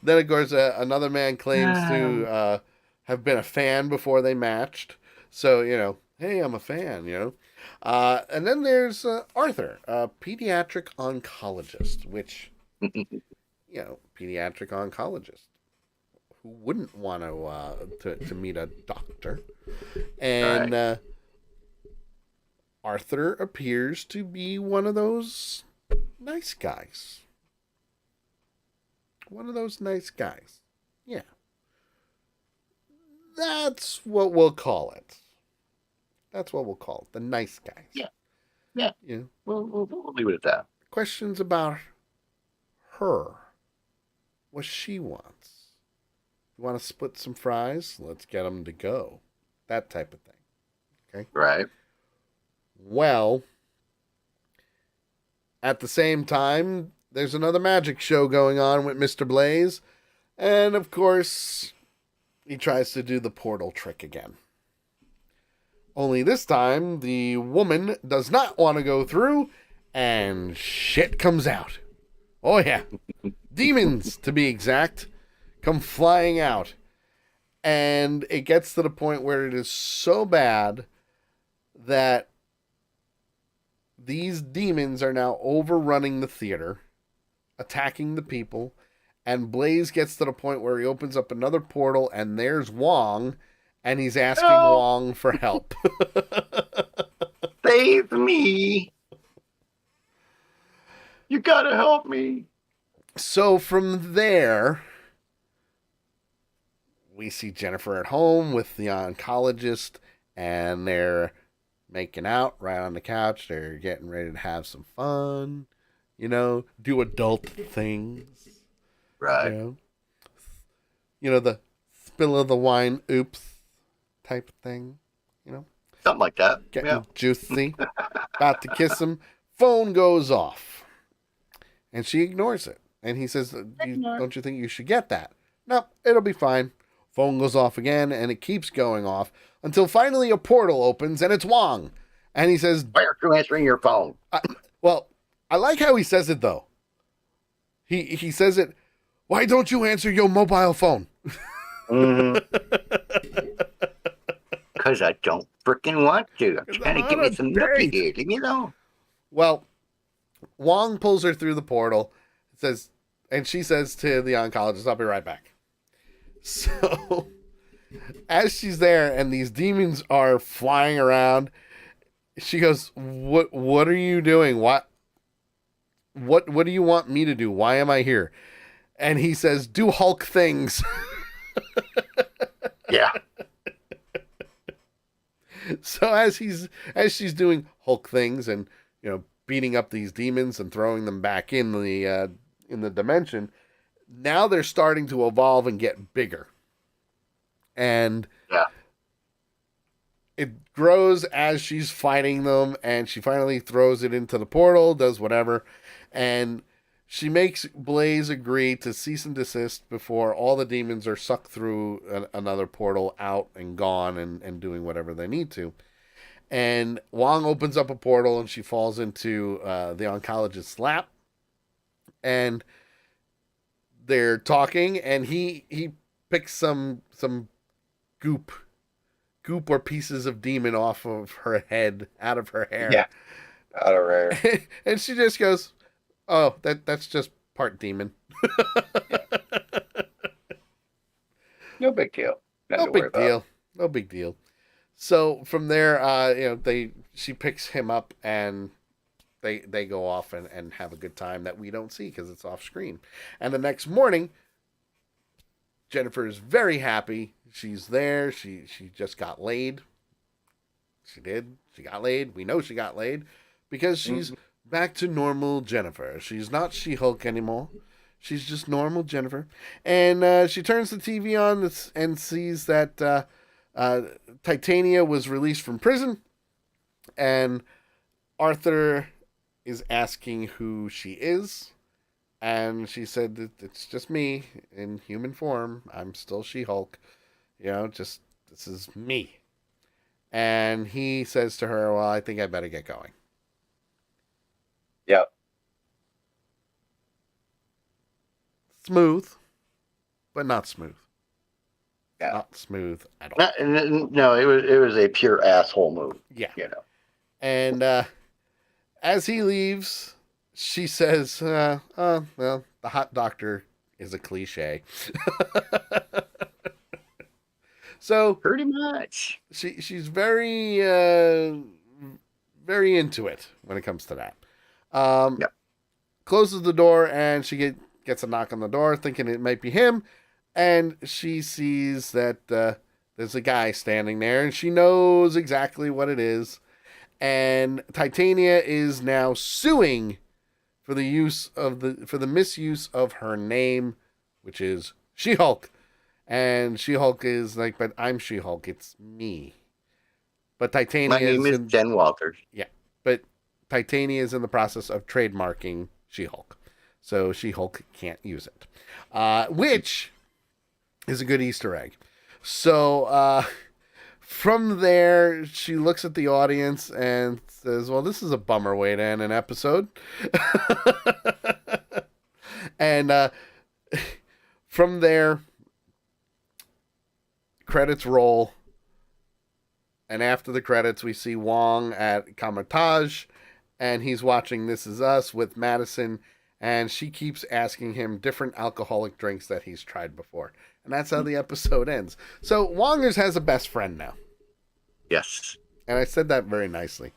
Then, of course, another man claims to have been a fan before they matched. So, hey, I'm a fan, And then there's Arthur, a pediatric oncologist, which, pediatric oncologist. Who wouldn't want to meet a doctor? And Right. Arthur appears to be one of those nice guys. One of those nice guys. Yeah. That's what we'll call it. That's what we'll call it. The nice guys. Yeah. Yeah. Yeah. We'll leave it at that. Questions about her. What she wants. You want to split some fries? Let's get them to go. That type of thing. Okay. Right. Well, at the same time, there's another magic show going on with Mr. Blaze. And of course, he tries to do the portal trick again. Only this time, the woman does not want to go through, and shit comes out. Oh, yeah. Demons, to be exact, come flying out. And it gets to the point where it is so bad that these demons are now overrunning the theater, attacking the people, and Blaze gets to the point where he opens up another portal, and there's Wong, and he's asking Wong for help. Save me. You gotta help me. So from there, we see Jennifer at home with the oncologist, and they're making out right on the couch. They're getting ready to have some fun, do adult things. Right. The spill of the wine, oops, type of thing. Something like that. Getting juicy. About to kiss him. Phone goes off. And she ignores it. And he says, don't you think you should get that? No, it'll be fine. Phone goes off again, and it keeps going off until finally a portal opens, and it's Wong. And he says, Why aren't you answering your phone? I like how he says it, though. He says it, why don't you answer your mobile phone? Because I don't freaking want to. I'm trying to give me some nookie here, Well, Wong pulls her through the portal, and she says to the oncologist, I'll be right back. So, as she's there and these demons are flying around, she goes, What are you doing? What do you want me to do? Why am I here? And he says, do Hulk things. Yeah. So as she's doing Hulk things and beating up these demons and throwing them back in the dimension, now they're starting to evolve and get bigger. And it grows as she's fighting them, and she finally throws it into the portal, does whatever, and she makes Blaze agree to cease and desist before all the demons are sucked through another portal out and gone and doing whatever they need to. And Wong opens up a portal, and she falls into the oncologist's lap. And they're talking, and he picks some goop or pieces of demon off of her head, out of her hair. Yeah, out of her hair. And she just goes, oh, that's just part demon. No big deal. No big deal. So from there, she picks him up, and they go off and have a good time that we don't see because it's off screen. And the next morning, Jennifer is very happy. She's there. She just got laid. She did. She got laid. We know she got laid because she's back to normal Jennifer. She's not She-Hulk anymore. She's just normal Jennifer. And she turns the TV on and sees that Titania was released from prison. And Arthur is asking who she is. And she said that it's just me in human form. I'm still She-Hulk. This is me. And he says to her, well, I think I better get going. Yep. Smooth, but not smooth. Yeah. Not smooth at all. No, it was a pure asshole move. Yeah. You know. And as he leaves, she says, well, the hot doctor is a cliche. So Pretty much. she's very very into it when it comes to that. Yep. Closes the door and she gets a knock on the door, thinking it might be him, and she sees that there's a guy standing there, and she knows exactly what it is. And Titania is now suing for the misuse of her name, which is She-Hulk. And She-Hulk is like, but I'm She-Hulk. It's me. But Titania My name is Jen Walters. Yeah, but Titania is in the process of trademarking She-Hulk, so She-Hulk can't use it, which is a good Easter egg. So from there, she looks at the audience and says, "Well, this is a bummer way to end an episode." And from there, credits roll. And after the credits, we see Wong at Kamatage, and he's watching This Is Us with Madison, and she keeps asking him different alcoholic drinks that he's tried before. And that's how the episode ends. So Wongers has a best friend now. Yes. And I said that very nicely.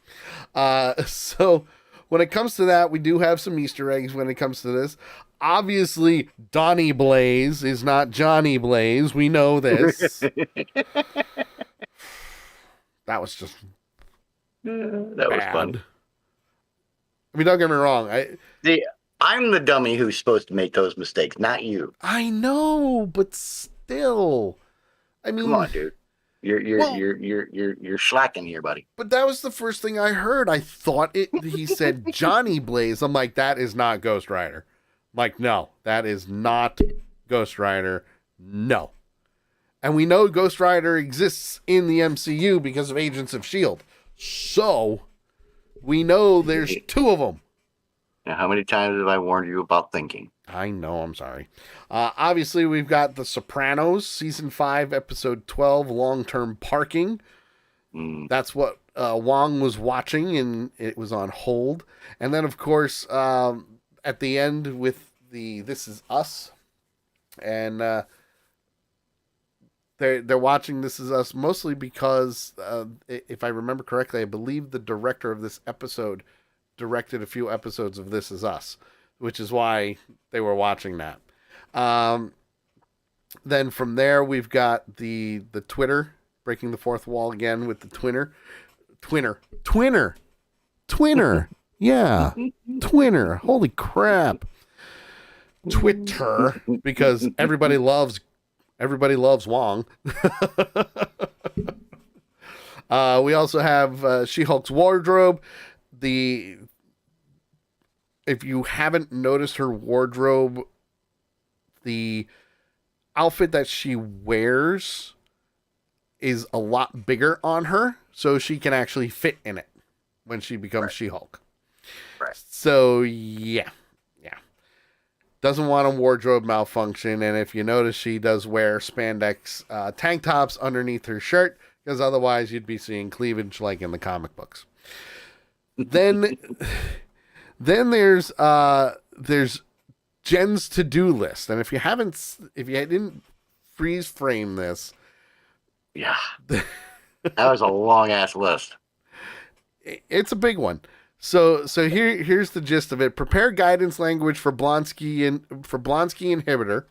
So when it comes to that, we do have some Easter eggs when it comes to this. Obviously, Donnie Blaze is not Johnny Blaze. We know this. That was just that bad. was fun. I mean, don't get me wrong. I'm the dummy who's supposed to make those mistakes, not you. I know, but still, I mean, come on, dude. You're slacking here, buddy. But that was the first thing I heard. I thought he said Johnny Blaze. I'm like, that is not Ghost Rider. I'm like, no, that is not Ghost Rider. No. And we know Ghost Rider exists in the MCU because of Agents of S.H.I.E.L.D. So, we know there's two of them. Now, how many times have I warned you about thinking? I know, I'm sorry. Obviously, we've got The Sopranos, Season 5, Episode 12, Long-Term Parking. That's what Wong was watching, and it was on hold. And then, of course, at the end with the This Is Us. And they're watching This Is Us mostly because, if I remember correctly, I believe the director of this episode directed a few episodes of This Is Us, which is why they were watching that. Then from there, we've got the Twitter, breaking the fourth wall again with the Twinner. Yeah, Twinner. Holy crap. Twitter, because everybody loves Wong. We also have She-Hulk's wardrobe. If you haven't noticed her wardrobe, the outfit that she wears is a lot bigger on her, so she can actually fit in it when she becomes She-Hulk. Right. So, yeah. Doesn't want a wardrobe malfunction, and if you notice, she does wear spandex tank tops underneath her shirt, because otherwise you'd be seeing cleavage like in the comic books. Then there's Jen's to-do list, and if you didn't freeze frame this, yeah, that was a long ass list. It's a big one. So here's the gist of it. Prepare guidance language for Blonsky inhibitor.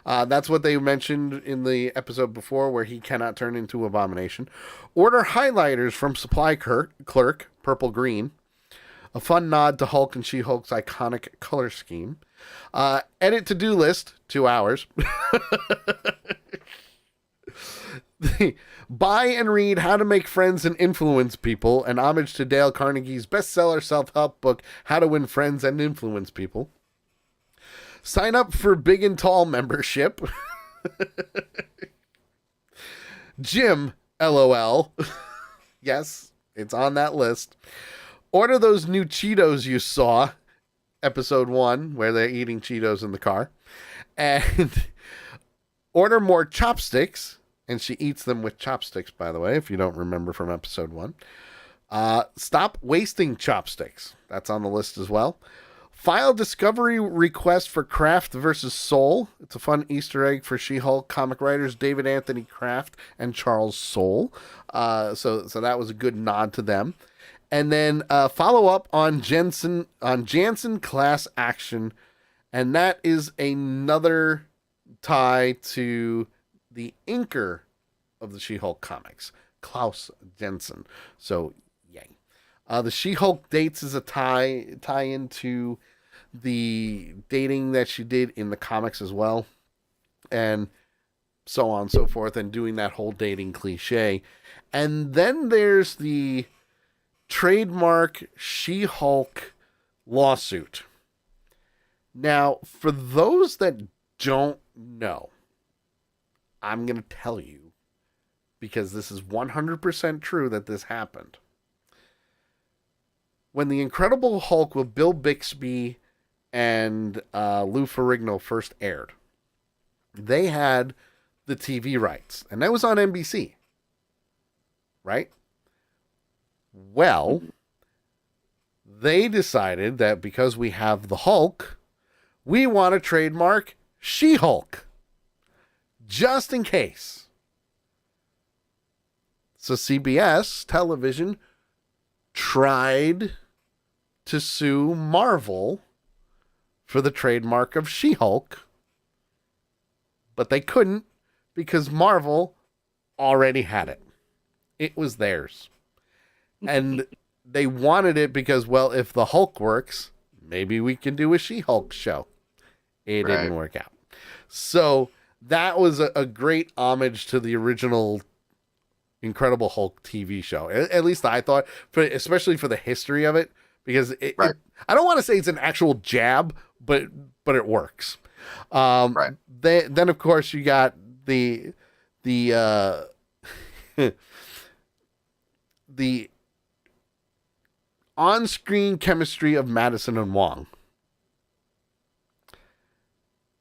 That's what they mentioned in the episode before, where he cannot turn into Abomination. Order highlighters from supply clerk, purple green. A fun nod to Hulk and She-Hulk's iconic color scheme. Edit to-do list, 2 hours. Buy and read How to Make Friends and Influence People, an homage to Dale Carnegie's bestseller self-help book, How to Win Friends and Influence People. Sign up for Big and Tall membership. Jim, LOL. Yes, it's on that list. Order those new Cheetos you saw, episode 1, where they're eating Cheetos in the car. And order more chopsticks, and she eats them with chopsticks, by the way, if you don't remember from episode 1. Stop wasting chopsticks. That's on the list as well. File discovery request for Kraft versus Soule. It's a fun Easter egg for She-Hulk comic writers David Anthony Kraft and Charles Soule. So that was a good nod to them. And then follow up on Jansen class action, and that is another tie to the inker of the She-Hulk comics, Klaus Janson. So yay. The She-Hulk dates is a tie into the dating that she did in the comics as well, and so on and so forth, and doing that whole dating cliche. And then there's the trademark She-Hulk lawsuit. Now, for those that don't know, I'm going to tell you, because this is 100% true that this happened. When The Incredible Hulk with Bill Bixby and Lou Ferrigno first aired, they had the TV rights, and that was on NBC, right? Well, they decided that because we have the Hulk, we want to trademark She-Hulk, just in case. So CBS television tried to sue Marvel for the trademark of She-Hulk, but they couldn't because Marvel already had it. It was theirs. And they wanted it because, well, if the Hulk works, maybe we can do a She-Hulk show. It didn't work out. So that was a great homage to the original Incredible Hulk TV show. At least I thought, especially for the history of it, because I don't want to say it's an actual jab, but it works. Then of course you got the the on-screen chemistry of Madison and Wong,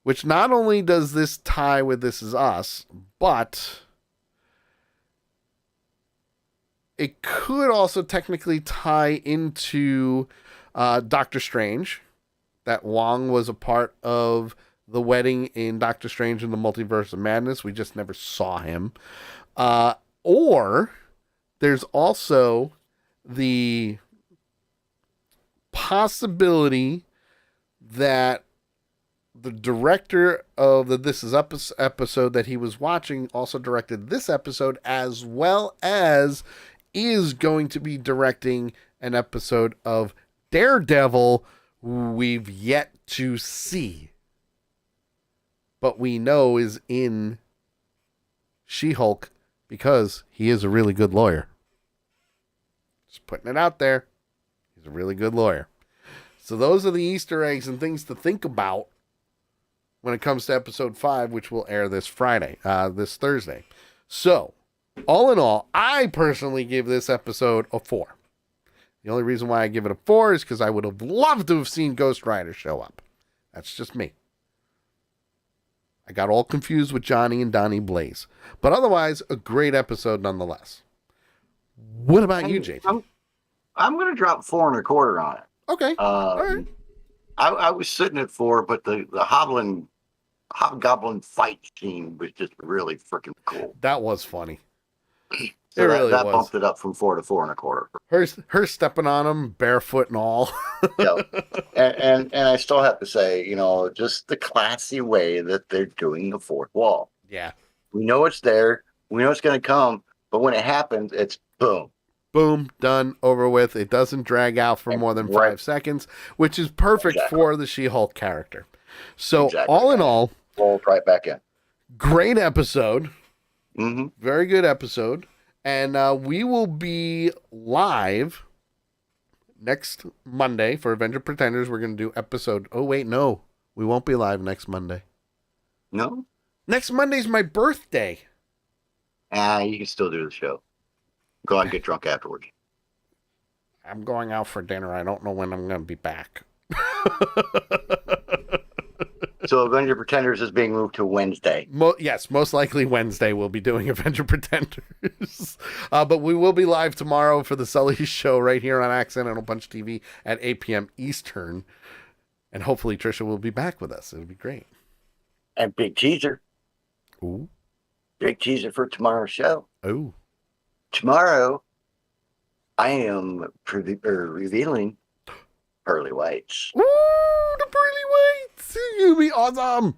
which not only does this tie with This Is Us, but it could also technically tie into Doctor Strange, that Wong was a part of the wedding in Doctor Strange in the Multiverse of Madness. We just never saw him. Or there's also the possibility that the director of the This Is Up episode that he was watching also directed this episode, as well as is going to be directing an episode of Daredevil we've yet to see, but we know is in She-Hulk because he is a really good lawyer. Just putting it out there. He's a really good lawyer. So those are the Easter eggs and things to think about when it comes to episode 5, which will air this Thursday. So, all in all, I personally give this episode a 4. The only reason why I give it a 4 is because I would have loved to have seen Ghost Rider show up. That's just me. I got all confused with Johnny and Donnie Blaze. But otherwise, a great episode nonetheless. What about you, JT? I'm going to drop 4 1/4 on it. Okay. All right. I was sitting at 4, but the hobgoblin fight scene was just really freaking cool. That was funny. So that bumped it up from 4 to 4 1/4. Her stepping on him barefoot and all. Yeah. And I still have to say, just the classy way that they're doing the fourth wall. Yeah. We know it's there. We know it's going to come. But when it happens, it's boom. Boom, done, over with. It doesn't drag out for more than 5 seconds, which is perfect for the She-Hulk character. So all in all, roll right back in. Great episode. Mm-hmm. Very good episode. And we will be live next Monday for Avenger Pretenders. We're going to do episode... Oh, wait, no. We won't be live next Monday. No? Next Monday's my birthday. You can still do the show. Go out and get drunk afterwards. I'm going out for dinner. I don't know when I'm going to be back. So Avenger Pretenders is being moved to Wednesday. Yes, most likely Wednesday we'll be doing Avenger Pretenders. But we will be live tomorrow for the Sully Show right here on Accidental Punch TV at 8 p.m. Eastern. And hopefully Trisha will be back with us. It'll be great. And big teaser. Ooh. Big teaser for tomorrow's show. Oh. Tomorrow, I am revealing pearly whites. Ooh, the pearly whites. It'll be awesome.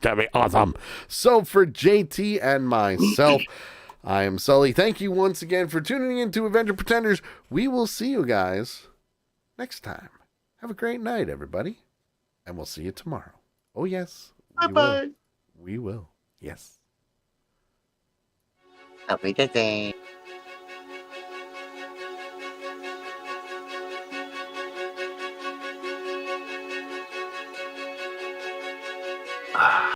That'd be awesome. So for JT and myself, I am Sully. Thank you once again for tuning in to Avenger Pretenders. We will see you guys next time. Have a great night, everybody. And we'll see you tomorrow. Oh, yes. Bye-bye. We will. Yes. Auf Wiedersehen.